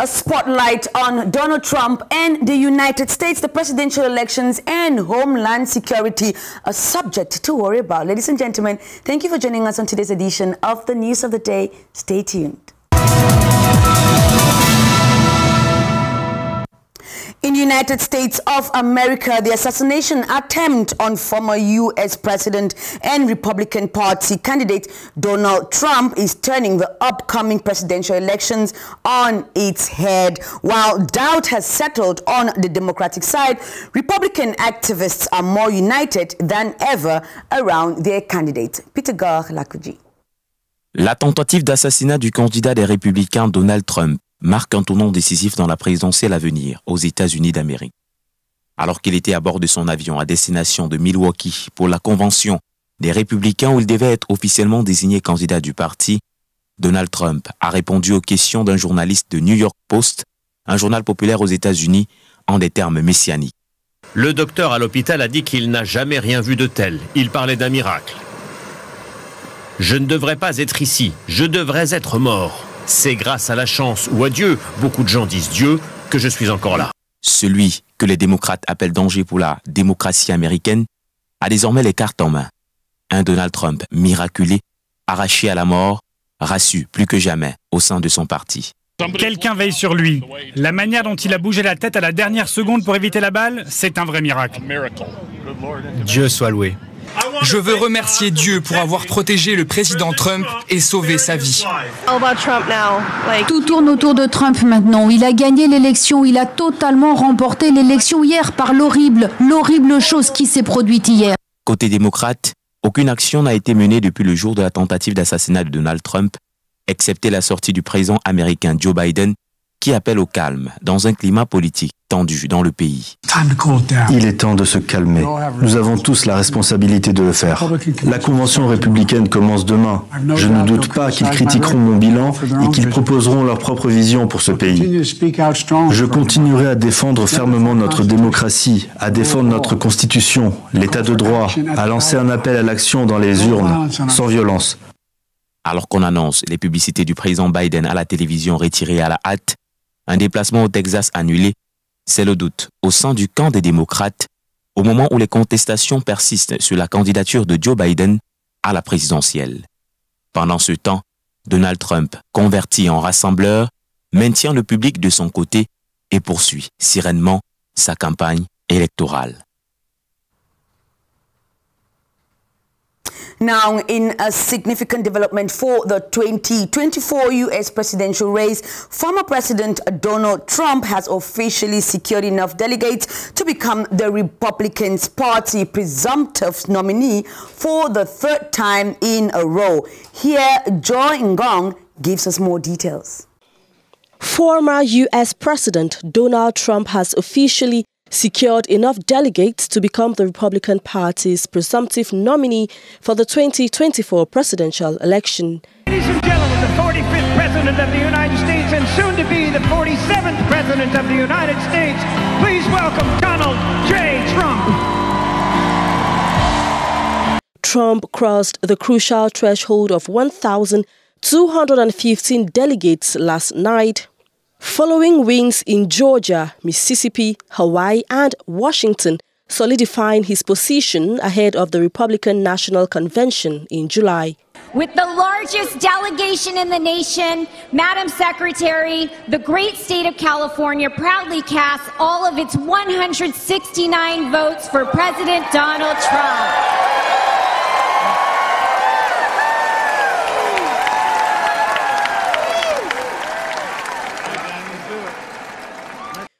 A spotlight on Donald Trump and the United States, the presidential elections and homeland security, a subject to worry about. Ladies and gentlemen, thank you for joining us on today's edition of the News of the Day. Stay tuned. In the United States of America, the assassination attempt on former U.S. President and Republican Party candidate Donald Trump is turning the upcoming presidential elections on its head. While doubt has settled on the Democratic side, Republican activists are more united than ever around their candidate. Peter Gar-Lakuji. La tentative d'assassinat du candidat des Républicains Donald Trump marque un tournant décisif dans la présidentielle à venir aux États-Unis d'Amérique. Alors qu'il était à bord de son avion à destination de Milwaukee pour la convention des Républicains où il devait être officiellement désigné candidat du parti, Donald Trump a répondu aux questions d'un journaliste de New York Post, un journal populaire aux États-Unis, en des termes messianiques. Le docteur à l'hôpital a dit qu'il n'a jamais rien vu de tel. Il parlait d'un miracle. Je ne devrais pas être ici, je devrais être mort. C'est grâce à la chance ou à Dieu, beaucoup de gens disent Dieu, que je suis encore là. Celui que les démocrates appellent danger pour la démocratie américaine a désormais les cartes en main. Un Donald Trump miraculé, arraché à la mort, rassu plus que jamais au sein de son parti. Quelqu'un veille sur lui. La manière dont il a bougé la tête à la dernière seconde pour éviter la balle, c'est un vrai miracle. Dieu soit loué. Je veux remercier Dieu pour avoir protégé le président Trump et sauvé sa vie. Tout tourne autour de Trump maintenant. Il a gagné l'élection, il a totalement remporté l'élection hier par l'horrible chose qui s'est produite hier. Côté démocrate, aucune action n'a été menée depuis le jour de la tentative d'assassinat de Donald Trump, excepté la sortie du président américain Joe Biden, qui appelle au calme dans un climat politique tendu dans le pays. Il est temps de se calmer. Nous avons tous la responsabilité de le faire. La convention républicaine commence demain. Je ne doute pas qu'ils critiqueront mon bilan et qu'ils proposeront leur propre vision pour ce pays. Je continuerai à défendre fermement notre démocratie, à défendre notre constitution, l'état de droit, à lancer un appel à l'action dans les urnes, sans violence. Alors qu'on annonce les publicités du président Biden à la télévision retirées à la hâte, un déplacement au Texas annulé, c'est le doute au sein du camp des démocrates au moment où les contestations persistent sur la candidature de Joe Biden à la présidentielle. Pendant ce temps, Donald Trump, converti en rassembleur, maintient le public de son côté et poursuit sereinement sa campagne électorale. Now, in a significant development for the 2024 U.S. presidential race, former President Donald Trump has officially secured enough delegates to become the Republican Party presumptive nominee for the third time in a row. Here, Joy Ngong gives us more details. Former U.S. President Donald Trump has officially secured enough delegates to become the Republican Party's presumptive nominee for the 2024 presidential election. Ladies and gentlemen, the 45th President of the United States and soon to be the 47th President of the United States, please welcome Donald J. Trump. Trump crossed the crucial threshold of 1,215 delegates last night, following wins in Georgia, Mississippi, Hawaii, and Washington, solidifying his position ahead of the Republican National Convention in July. With the largest delegation in the nation, Madam Secretary, the great state of California proudly casts all of its 169 votes for President Donald Trump.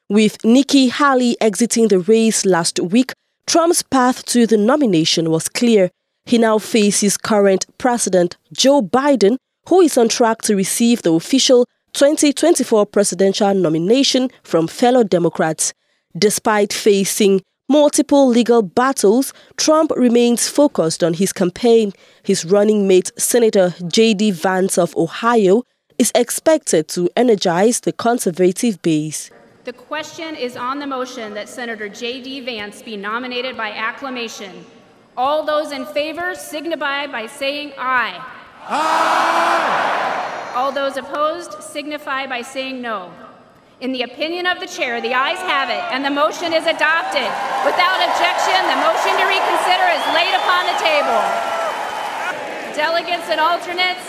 With Nikki Haley exiting the race last week, Trump's path to the nomination was clear. He now faces current President Joe Biden, who is on track to receive the official 2024 presidential nomination from fellow Democrats. Despite facing multiple legal battles, Trump remains focused on his campaign. His running mate, Senator J.D. Vance of Ohio, is expected to energize the conservative base. The question is on the motion that Senator J.D. Vance be nominated by acclamation. All those in favor signify by saying aye. Aye! All those opposed signify by saying no. In the opinion of the chair, the ayes have it, and the motion is adopted. Without objection, the motion to reconsider is laid upon the table. Delegates and alternates,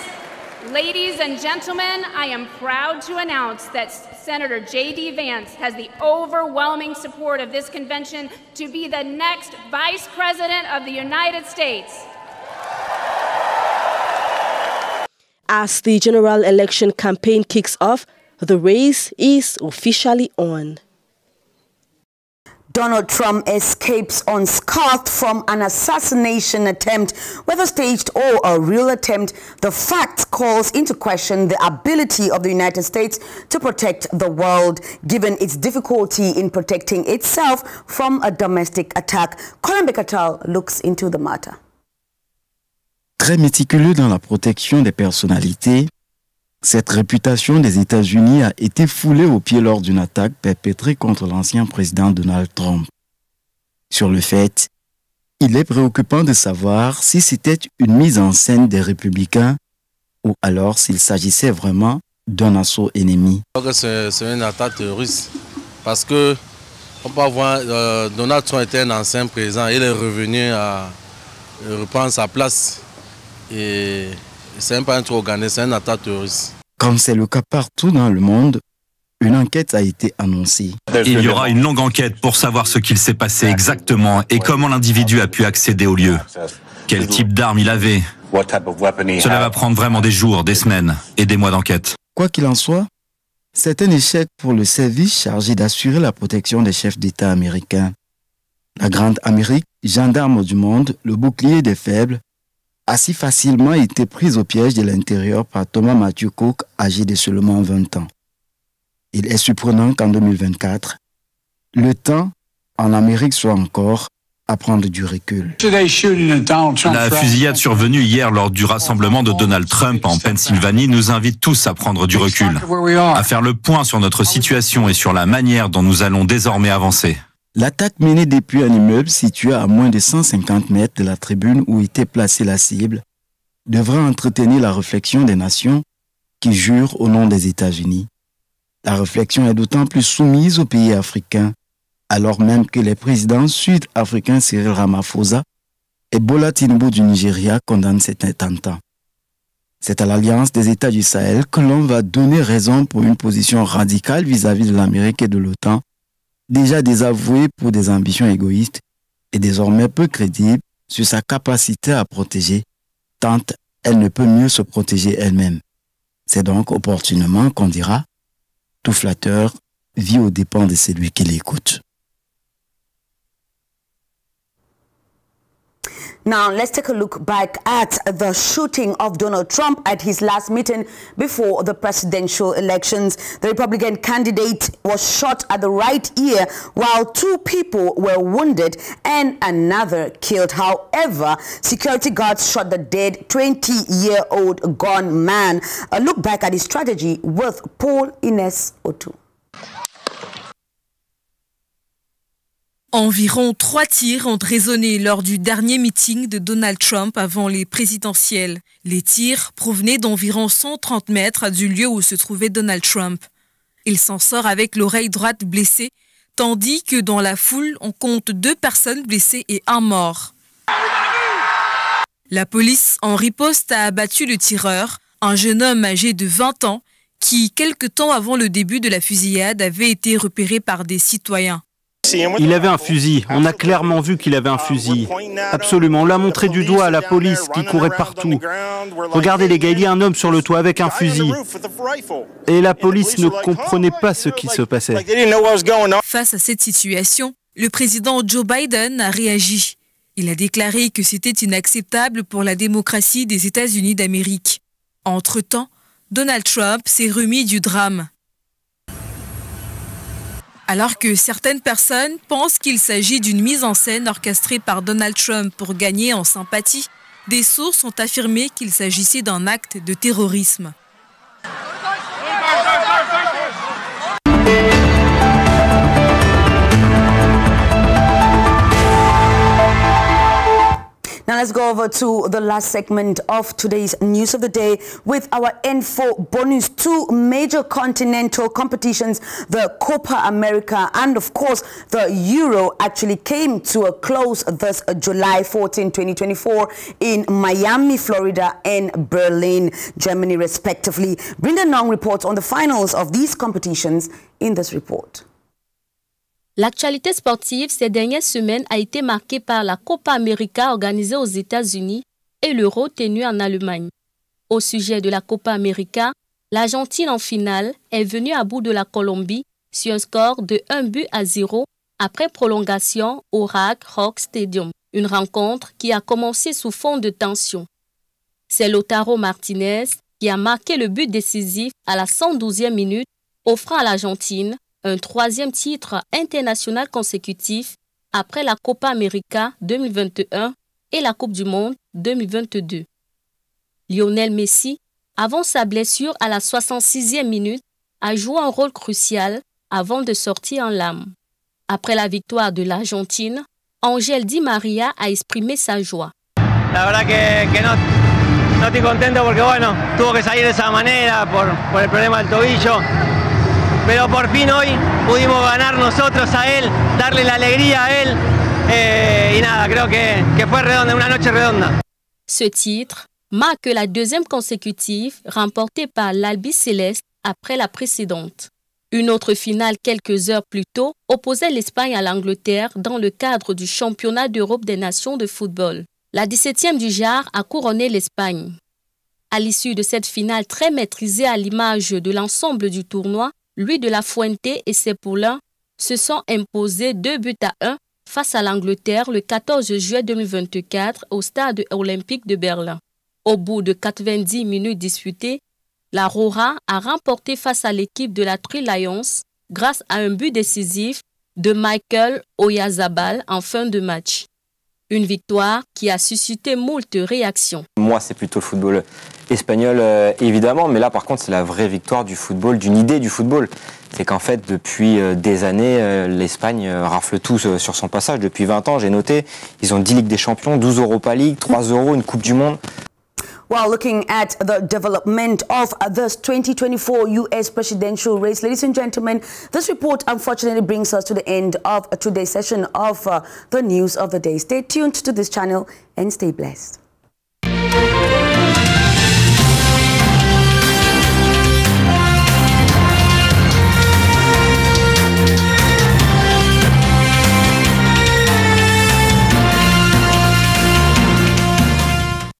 ladies and gentlemen, I am proud to announce that Senator J.D. Vance has the overwhelming support of this convention to be the next Vice President of the United States. As the general election campaign kicks off, the race is officially on. Donald Trump escapes unscathed from an assassination attempt, whether staged or a real attempt. The fact calls into question the ability of the United States to protect the world, given its difficulty in protecting itself from a domestic attack. Colin Bekatal looks into the matter. Très méticuleux dans la protection des personnalités, cette réputation des États-Unis a été foulée aux pieds lors d'une attaque perpétrée contre l'ancien président Donald Trump. Sur le fait, il est préoccupant de savoir si c'était une mise en scène des républicains ou alors s'il s'agissait vraiment d'un assaut ennemi. C'est une attaque terroriste parce que on peut voir Donald Trump était un ancien président, il est revenu à reprendre sa place et c'est pas un truc organisé, c'est une attaque terroriste. Comme c'est le cas partout dans le monde, une enquête a été annoncée. Il y aura une longue enquête pour savoir ce qu'il s'est passé exactement et comment l'individu a pu accéder au lieu. Quel type d'arme il avait. Cela va prendre vraiment des jours, des semaines et des mois d'enquête. Quoi qu'il en soit, c'est un échec pour le service chargé d'assurer la protection des chefs d'État américains. La Grande Amérique, gendarme du monde, le bouclier des faibles, a si facilement été prise au piège de l'intérieur par Thomas Matthew Cook, âgé de seulement 20 ans. Il est surprenant qu'en 2024, le temps en Amérique soit encore à prendre du recul. La fusillade survenue hier lors du rassemblement de Donald Trump en Pennsylvanie nous invite tous à prendre du recul, à faire le point sur notre situation et sur la manière dont nous allons désormais avancer. L'attaque menée depuis un immeuble situé à moins de 150 mètres de la tribune où était placée la cible devrait entretenir la réflexion des nations qui jurent au nom des États-Unis. La réflexion est d'autant plus soumise aux pays africains, alors même que les présidents sud-africains Cyril Ramaphosa et Bola Tinubu du Nigeria condamnent cet attentat. C'est à l'Alliance des États du Sahel que l'on va donner raison pour une position radicale vis-à-vis de l'Amérique et de l'OTAN, déjà désavouée pour des ambitions égoïstes et désormais peu crédible sur sa capacité à protéger, tant elle ne peut mieux se protéger elle-même. C'est donc opportunément qu'on dira « tout flatteur vit aux dépens de celui qui l'écoute ». Now, let's take a look back at the shooting of Donald Trump at his last meeting before the presidential elections. The Republican candidate was shot at the right ear while 2 people were wounded and another killed. However, security guards shot the dead 20-year-old gunman. A look back at his strategy with Paul Ines Otu. Environ 3 tirs ont résonné lors du dernier meeting de Donald Trump avant les présidentielles. Les tirs provenaient d'environ 130 mètres du lieu où se trouvait Donald Trump. Il s'en sort avec l'oreille droite blessée, tandis que dans la foule, on compte 2 personnes blessées et 1 mort. La police, en riposte, a abattu le tireur, un jeune homme âgé de 20 ans, qui, quelque temps avant le début de la fusillade, avait été repéré par des citoyens. Il avait un fusil, on a clairement vu qu'il avait un fusil. Absolument, on l'a montré du doigt à la police qui courait partout. Regardez les gars, il y a un homme sur le toit avec un fusil. Et la police ne comprenait pas ce qui se passait. Face à cette situation, le président Joe Biden a réagi. Il a déclaré que c'était inacceptable pour la démocratie des États-Unis d'Amérique. Entre-temps, Donald Trump s'est remis du drame. Alors que certaines personnes pensent qu'il s'agit d'une mise en scène orchestrée par Donald Trump pour gagner en sympathie, des sources ont affirmé qu'il s'agissait d'un acte de terrorisme. Now let's go over to the last segment of today's News of the Day with our info bonus. Two major continental competitions, the Copa America and of course the Euro, actually came to a close this July 14, 2024 in Miami, Florida and Berlin, Germany respectively. Brenda Nong reports on the finals of these competitions in this report. L'actualité sportive ces dernières semaines a été marquée par la Copa América organisée aux États-Unis et l'Euro tenu en Allemagne. Au sujet de la Copa América, l'Argentine en finale est venue à bout de la Colombie sur un score de 1-0 après prolongation au Hard Rock Stadium, une rencontre qui a commencé sous fond de tension. C'est Lautaro Martinez qui a marqué le but décisif à la 112e minute, offrant à l'Argentine un troisième titre international consécutif après la Copa América 2021 et la Coupe du Monde 2022. Lionel Messi, avant sa blessure à la 66e minute, a joué un rôle crucial avant de sortir en larmes. Après la victoire de l'Argentine, Ángel Di María a exprimé sa joie. La verdad que no estoy contento porque bueno, tuvo que salir de esa manera por el problema del tobillo. Pero por fin hoy pudimos ganar nosotros a él, darle la alegría a él y nada, creo que fue redonda, una noche redonda. Ce titre marque la deuxième consécutive remportée par l'Albi Céleste après la précédente. Une autre finale quelques heures plus tôt opposait l'Espagne à l'Angleterre dans le cadre du championnat d'Europe des nations de football. La 17e du genre a couronné l'Espagne. À l'issue de cette finale très maîtrisée à l'image de l'ensemble du tournoi, Luis de la Fuente et ses poulains se sont imposés 2-1 face à l'Angleterre le 14 juillet 2024 au stade olympique de Berlin. Au bout de 90 minutes disputées, la Roja a remporté face à l'équipe de la Three Lions grâce à un but décisif de Michael Oyarzabal en fin de match. Une victoire qui a suscité moult réactions. Moi, c'est plutôt le football espagnol, évidemment, mais là, par contre, c'est la vraie victoire du football, d'une idée du football. C'est qu'en fait, depuis des années, l'Espagne rafle tout sur son passage. Depuis 20 ans, j'ai noté, ils ont 10 Ligues des Champions, 12 Europa League, 3 Euros, une Coupe du Monde. While looking at the development of this 2024 U.S. presidential race, ladies and gentlemen, this report unfortunately brings us to the end of today's session of the News of the Day. Stay tuned to this channel and stay blessed.